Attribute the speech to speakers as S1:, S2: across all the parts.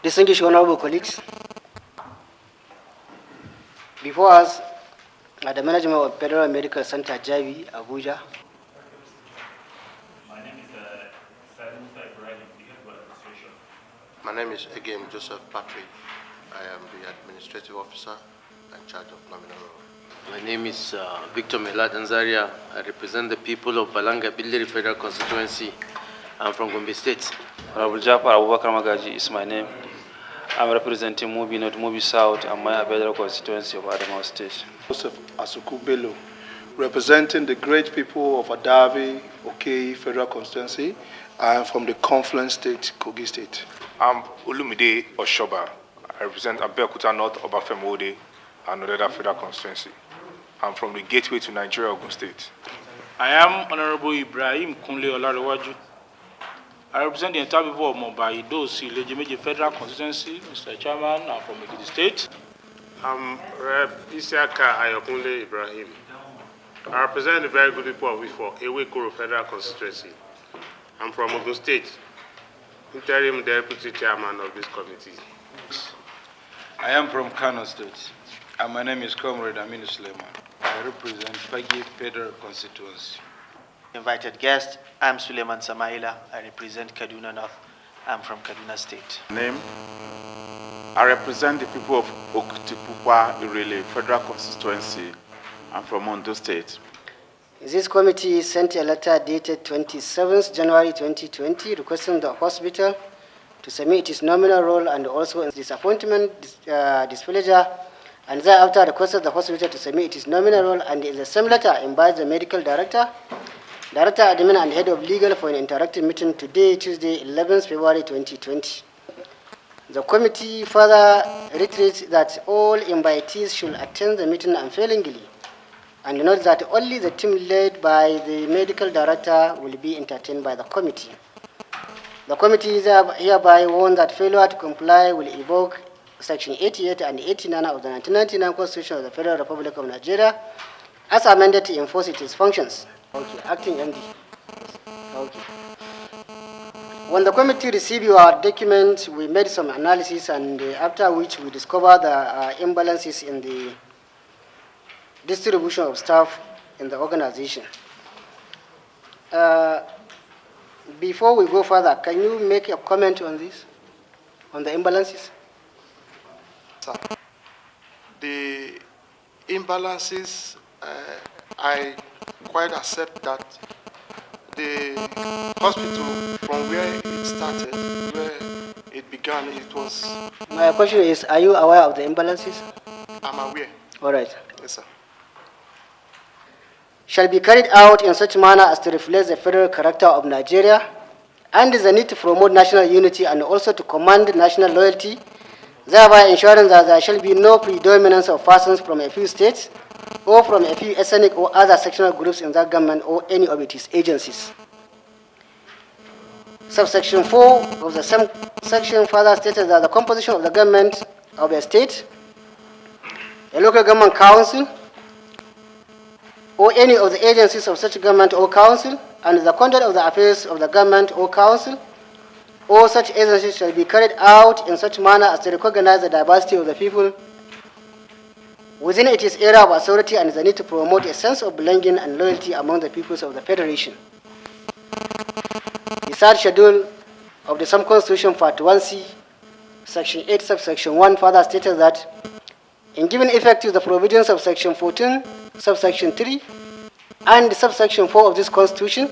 S1: Distinguished honorable colleagues, before us are the management of Fed.Medical Center Jabi, Abuja.
S2: My name is Administration.
S3: My name is again Joseph Patrick. I am the administrative officer in charge of nominal role.
S4: My name is Victor Melad Anzaria. I represent the people of Balanga Bildiri Federal Constituency. I'm from Gombe State.
S5: Abuja Abubakar Magaji is my name. I'm representing Mubi North, Mubi South, and my Federal Constituency of Adamawa State.
S6: Joseph Asuku Bello, representing the great people of Adavi, Okei Federal Constituency. I am from the Confluence State, Kogi State.
S7: I'm Olumide Oshoba. I represent Abeokuta North, Obafemode, and Odeda Federal Constituency. I'm from the Gateway to Nigeria, Ogun State.
S8: I am Honorable Ibrahim Kunle Olarewaju. I represent the entire people of Mumbai, Dosi, Legimeji Federal Constituency, Mr. Chairman. I'm from Ekiti State.
S9: I'm Rep. Isiaka Ayokunle Ibrahim. I represent the very good people of Ifo, Ewekoro Federal Constituency. I'm from Ogun State, interim deputy chairman of this committee.
S10: I am from Kano State, and my name is Comrade Aminu Suleiman. I represent Fagi Federal Constituency.
S11: Invited guest, I'm Suleiman Samaila. I represent Kaduna North. I'm from Kaduna State.
S12: Name, I represent the people of Okutipupa Irele Federal Constituency. I'm from Ondo State.
S1: This committee sent a letter dated 27th January 2020 requesting the hospital to submit its nominal role and also its disappointment, displeasure, and thereafter requested the hospital to submit its nominal role, and in the same letter invites the medical director, Director Admin and Head of Legal for an interactive meeting today, Tuesday, 11th February 2020. The committee further reiterates that all invitees should attend the meeting unfailingly, and note that only the team led by the medical director will be entertained by the committee. The committee is hereby warned that failure to comply will evoke Section 88 and 89 of the 1999 Constitution of the Federal Republic of Nigeria as amended to enforce its functions. Okay, acting MD. Okay. When the committee received your document, we made some analysis, and after which we discovered the imbalances in the distribution of staff in the organization. Before we go further, can you make a comment on this, on the imbalances?
S3: Sir, the imbalances, I quite accept that the hospital, from where it started, where it began, it was...
S1: My question is, are you aware of the imbalances?
S3: I'm aware.
S1: All right.
S3: Yes, sir.
S1: Shall be carried out in such manner as to reflect the federal character of Nigeria and the need to promote national unity and also to command national loyalty, thereby ensuring that there shall be no predominance of persons from a few states or from a few ethnic or other sectional groups in that government or any of its agencies. Subsection 4 of the same section further stated that the composition of the government of a state, a local government council, or any of the agencies of such government or council, and the conduct of the affairs of the government or council, or such agencies shall be carried out in such manner as to recognize the diversity of the people within its area of authority and the need to promote a sense of belonging and loyalty among the peoples of the Federation. The third schedule of the same Constitution, Part 1C, Section 8, Subsection 1, further stated that in giving effect to the provisions of Section 14, Subsection 3, and Subsection 4 of this Constitution,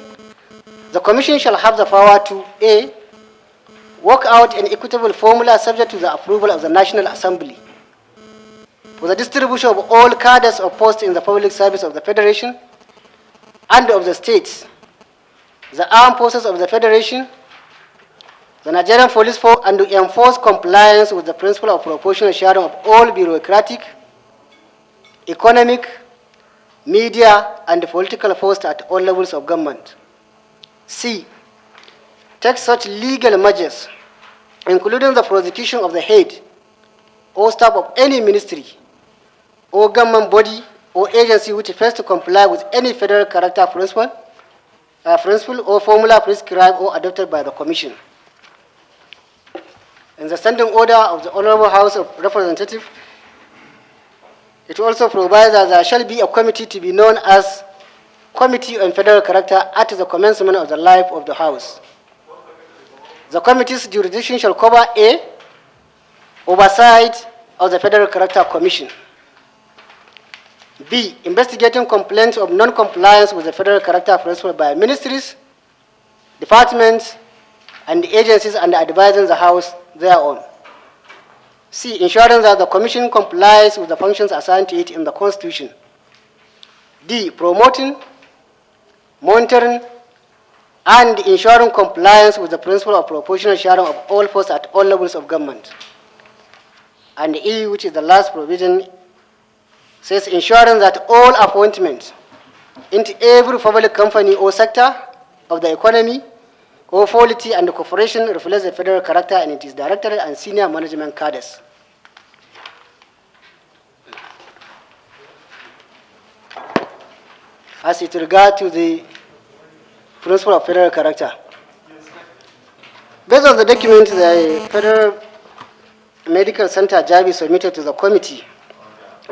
S1: the Commission shall have the power to A. Work out an equitable formula subject to the approval of the National Assembly for the distribution of all cadres of posts in the public service of the Federation and of the states, the armed forces of the Federation, the Nigerian Police Force, and to enforce compliance with the principle of proportional sharing of all bureaucratic, economic, media, and political posts at all levels of government. C. Take such legal measures, including the prosecution of the head or staff of any ministry or government body or agency which fails to comply with any federal character principle or formula prescribed or adopted by the Commission. In the standing order of the Honorable House of Representatives, it also provides that there shall be a committee to be known as Committee on Federal Character at the commencement of the life of the House. The committee's jurisdiction shall cover A, oversight of the Federal Character Commission. B, investigating complaints of non-compliance with the Federal Character Principle by ministries, departments, and agencies and advising the House thereon. C, ensuring that the Commission complies with the functions assigned to it in the Constitution. D, promoting, monitoring, and ensuring compliance with the principle of proportional sharing of all posts at all levels of government. And E, which is the last provision, says ensuring that all appointments into every public company or sector of the economy or polity and corporation reflects the federal character and its directorate and senior management cadres. As it regards to the principle of federal character, based on the document the Fed.Medical Center Jabi submitted to the committee,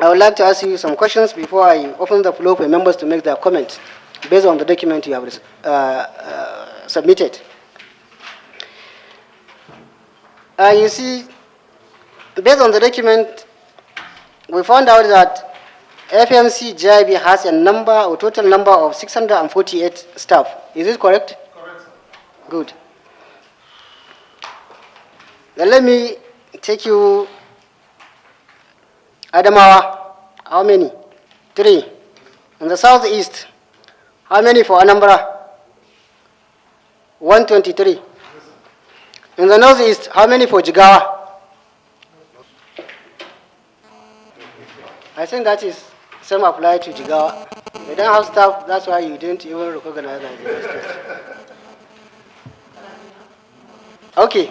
S1: I would like to ask you some questions before I open the floor for members to make their comments based on the document you have submitted. You see, based on the document, we found out that FMC Jabi has a total number of 648 staff. Is it correct?
S6: Correct, sir.
S1: Good. Then let me take you Adamawa. How many? 3. In the southeast, how many for Anambra? 123. In the northeast, how many for Jigawa? I think that is same apply to Jigawa. They don't have staff, that's why you didn't even recognize that. Okay.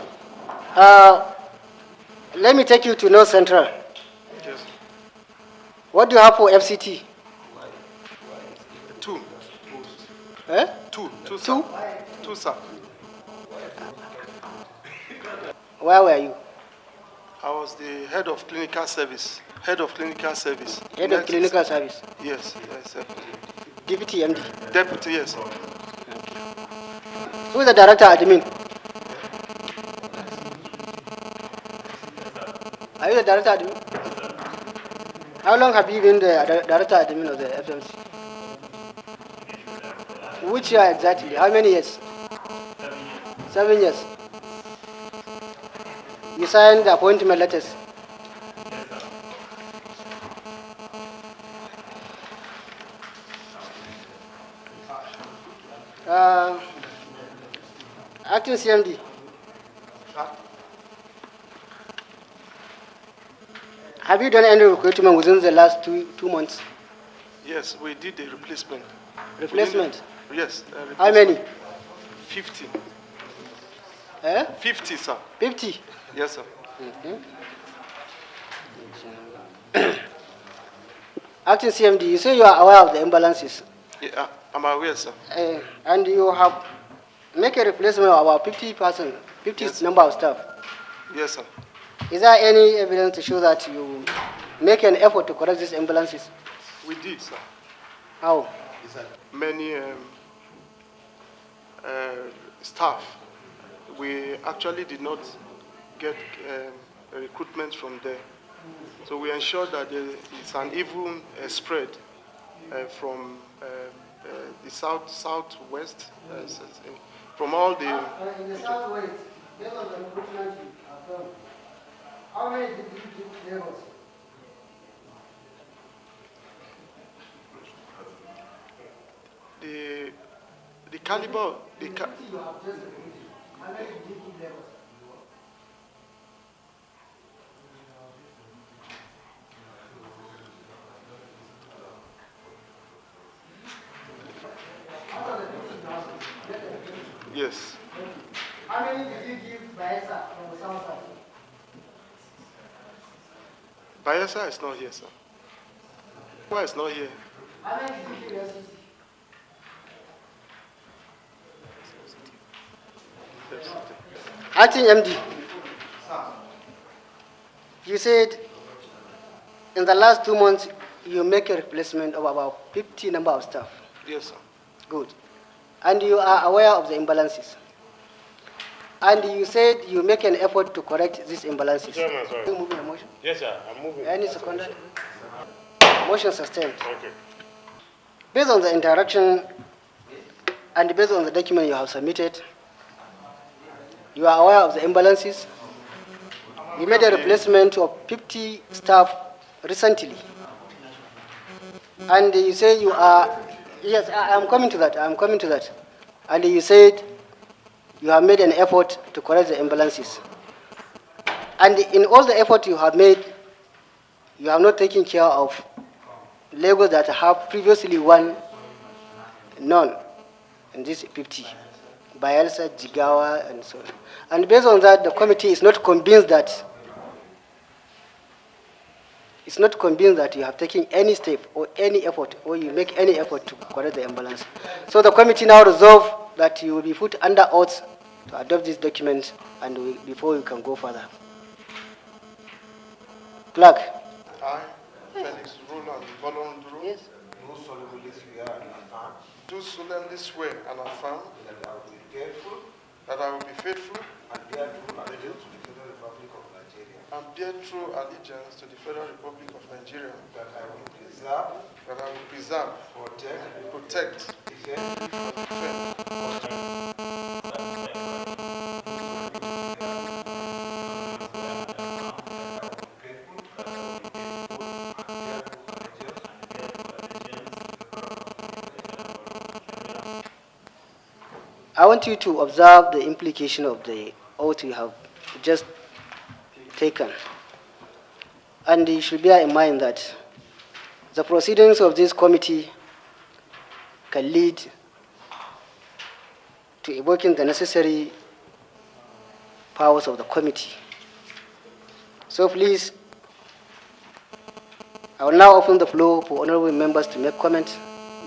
S1: Let me take you to North Central.
S6: Yes.
S1: What do you have for FCT?
S6: 2.
S1: Eh?
S6: 2, sir. 2, sir.
S1: Where were you?
S6: I was the head of clinical service. Head of clinical service.
S1: Head of clinical service?
S6: Yes, sir.
S1: Deputy MD?
S6: Deputy, yes, sir.
S1: Who is the director admin? Are you the director admin? How long have you been the director admin of the FMC? Which year exactly? How many years? 7 years. You signed the appointment letters? Acting CMD. Have you done any recruitment within the last two months?
S6: Yes, we did a replacement.
S1: Replacement?
S6: Yes.
S1: How many?
S6: 50.
S1: 50,
S6: sir.
S1: 50?
S6: Yes, sir.
S1: Acting CMD, you say you are aware of the imbalances.
S6: Yeah, I'm aware, sir.
S1: And you have make a replacement of about 50%, 50
S6: yes,
S1: number of staff.
S6: Yes, sir.
S1: Is there any evidence to show that you make an effort to correct these imbalances?
S6: We did, sir.
S1: How?
S6: Many staff, we actually did not get recruitment from there. So we ensured that it's an even spread from the southwest, from all the...
S1: In the southwest, based on the recruitment you have done, how many did you give levels?
S6: The caliber...
S1: you have just recruited, how many did you give levels?
S6: Yes.
S1: How many did you give Bayelsa from the south side?
S6: Bayelsa is not here, sir. Why is not here?
S1: How many did you give FCT? Acting MD. You said in the last 2 months, you make a replacement of about 50 number of staff.
S6: Yes, sir.
S1: Good. And you are aware of the imbalances. And you said you make an effort to correct these imbalances.
S9: Chairman, sorry.
S1: Are you moving a motion?
S9: Yes, sir. I'm moving.
S1: Any seconder? Motion sustained.
S9: Okay.
S1: Based on the interaction and based on the document you have submitted, you are aware of the imbalances. You made a replacement of 50 staff recently. And you say you are, yes, I'm coming to that. And you said you have made an effort to correct the imbalances. And in all the effort you have made, you have not taken care of Lagos that have previously won none in this 50. Bayelsa, Jigawa, and so on. And based on that, the committee is not convinced that you have taken any step or any effort or you make any effort to correct the imbalance. So the committee now resolved that you will be put under oath to adopt this document and before you can go further. Clerk.
S2: I, Felix Roland Bolondro,
S1: Yes.
S2: do solemnly swear and affirm
S13: that I will be careful
S2: that I will be faithful
S13: and bear true allegiance to the Federal Republic of Nigeria,
S2: and bear true allegiance to the Federal Republic of Nigeria,
S13: that I will preserve,
S2: protect,
S13: defend,
S1: I want you to observe the implication of the oath you have just taken. And you should bear in mind that the proceedings of this committee can lead to evoking the necessary powers of the committee. So please, I will now open the floor for honorable members to make comments.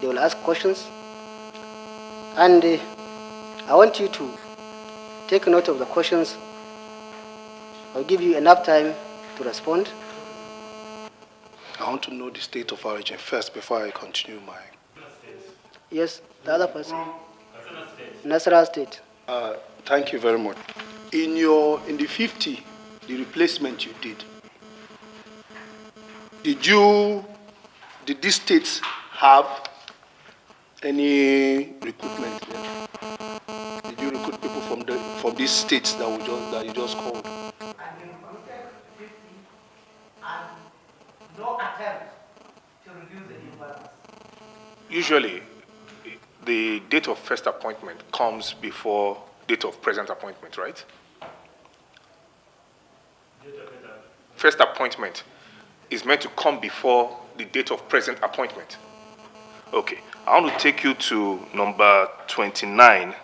S1: They will ask questions. And I want you to take note of the questions. I'll give you enough time to respond.
S6: I want to know the state of origin first before I continue my...
S1: Yes, the other person. Nasarawa State.
S6: Thank you very much. In the 50, the replacement you did these states have any recruitment there? Did you recruit people from these states that you just called?
S13: no attempt to reduce the imbalance.
S7: Usually, the date of first appointment comes before date of present appointment, right? First appointment is meant to come before the date of present appointment. Okay, I want to take you to number 29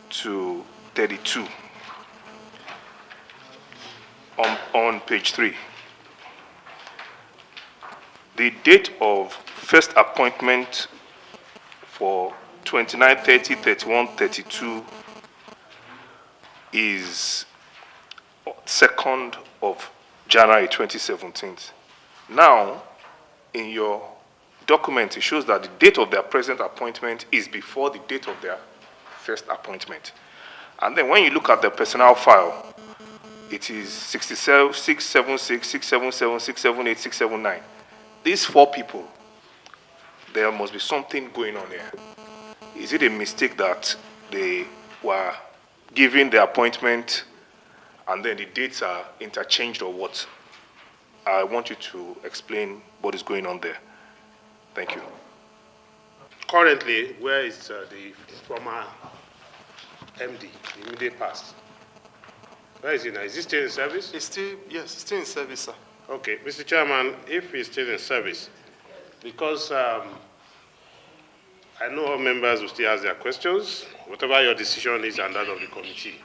S7: to 32 on page 3. The date of first appointment for 29, 30, 31, 32 is 2nd of January 2017. Now, in your document, it shows that the date of their present appointment is before the date of their first appointment. And then when you look at the personnel file, it is 67, 676, 677, 678, 679. These 4 people, there must be something going on here. Is it a mistake that they were given the appointment and then the dates are interchanged or what? I want you to explain what is going on there. Thank you.
S9: Currently, where is the former MD, the immediate past? Where is he now? Is he still in service?
S2: Yes, still in service, sir.
S9: Okay, Mr. Chairman, if he's still in service, because I know all members will still ask their questions, whatever your decision is and that of the committee,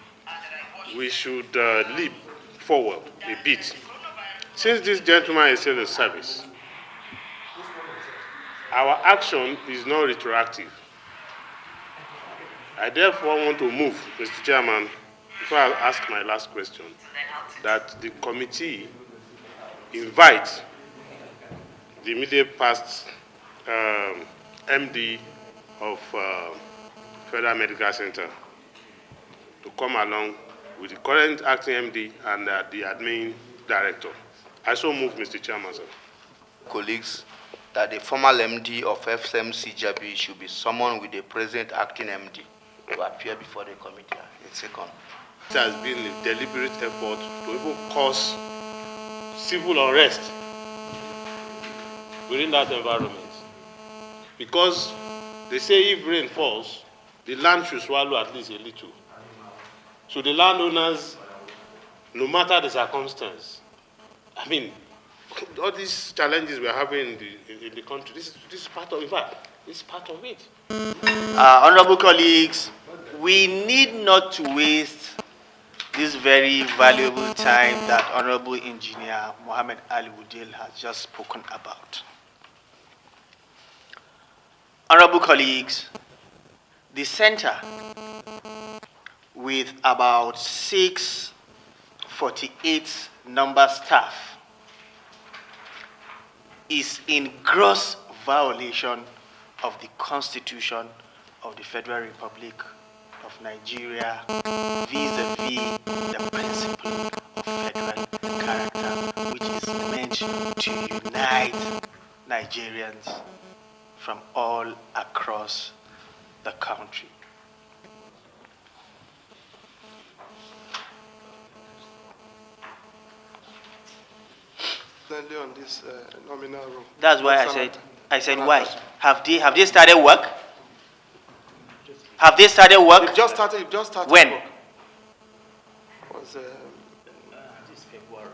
S9: we should leap forward a bit. Since this gentleman is still in service, our action is not retroactive. I therefore want to move, Mr. Chairman, before I ask my last question, that the committee invite the immediate past MD of Fed.Medical Center to come along with the current acting MD and the admin director. I so move, Mr. Chairman, sir.
S3: Colleagues, that the former MD of Center Jabi should be summoned with the present acting MD to appear before the committee. A second.
S9: It has been a deliberate effort to even cause civil unrest within that environment. Because they say if rain falls, the land should swallow at least a little. So the landowners, no matter the circumstance, I mean, all these challenges we're having in the country, this is part of, in fact, this is part of it.
S11: Honorable colleagues, we need not to waste this very valuable time that Honorable Engineer Mohammed Ali Wudil has just spoken about. Honorable colleagues, the center, with about 648 number staff, is in gross violation of the Constitution of the Federal Republic of Nigeria vis-a-vis the principle of federal character, which is meant to unite Nigerians from all across the country.
S2: On this nominal role.
S11: That's why I said why? Have they started work? Have they started work?
S2: You've just started
S11: when?
S2: Work. Was,
S8: This February.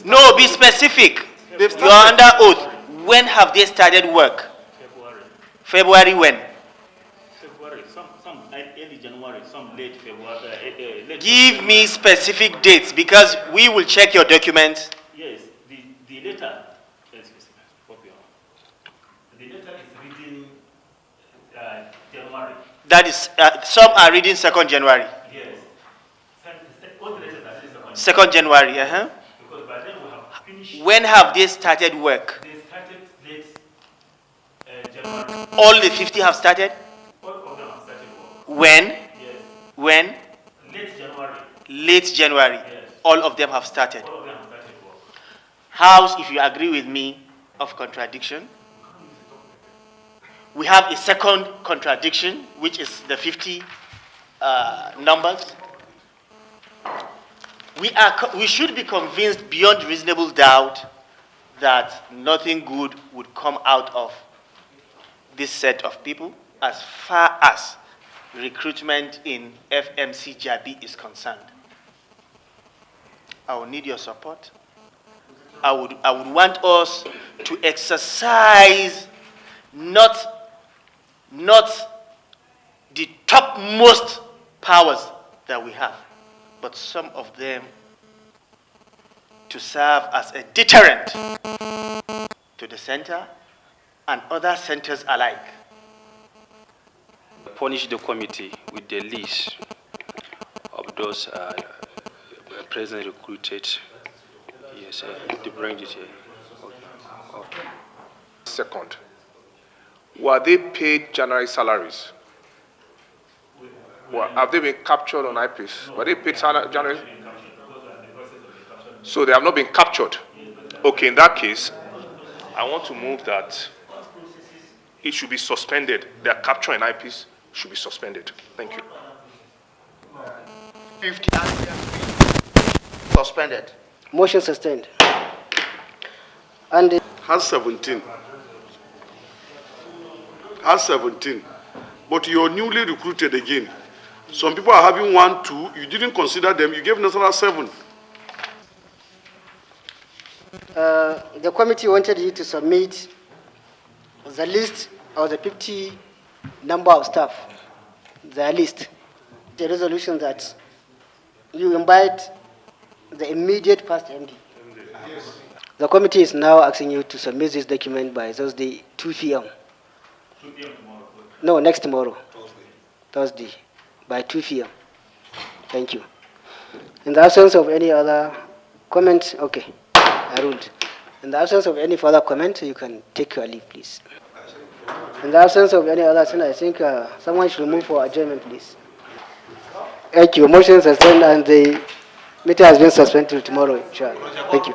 S11: No, be specific. You are under oath. When have they started work?
S8: February.
S11: February when?
S8: February. Some early January, some late February. Late
S11: Give me specific dates because we will check your documents.
S8: Yes, the letter. The letter is reading January.
S11: That is, some are reading 2nd January.
S8: Yes. All the letters are reading
S11: 2nd January,
S8: Because by then we have finished.
S11: When have they started work?
S8: They started late January.
S11: All the 50 have started?
S8: All of them have started work.
S11: When?
S8: Yes.
S11: When?
S8: Late January.
S11: Late January.
S8: Yes.
S11: All of them have started.
S8: All of them have started work.
S11: House, if you agree with me, of contradiction. We have a second contradiction, which is the 50 numbers. We should be convinced beyond reasonable doubt that nothing good would come out of this set of people as far as recruitment in FMC Jabi is concerned. I will need your support. I would want us to exercise not the topmost powers that we have, but some of them to serve as a deterrent to the center and other centers alike.
S5: Punish the committee with the list of those presently recruited. Yes, to bring it here. Okay.
S7: Second, were they paid January salaries? Have they been captured on IPs? Were they paid January? So they have not been captured. Okay, in that case, I want to move that it should be suspended. Their capture in IPs should be suspended. Thank you.
S3: 50 suspended.
S1: Motion sustained. And
S9: Has 17. Has 17. But you're newly recruited again. Some people are having 1, 2. You didn't consider them. You gave Nasara 7.
S1: the committee wanted you to submit the list of the 50 number of staff, the list, the resolution that you invite the immediate past MD. The committee is now asking you to submit this document by Thursday, 2 p.m.
S8: 2 p.m. tomorrow.
S1: No, next tomorrow. Thursday, by 2 p.m. Thank you. In the absence of any other comments, okay, I ruled. In the absence of any further comment, you can take your leave, please. In the absence of any other thing, I think someone should move for adjournment, please. Thank you. Motion sustained and the meeting has been suspended till tomorrow. Sure. Thank you.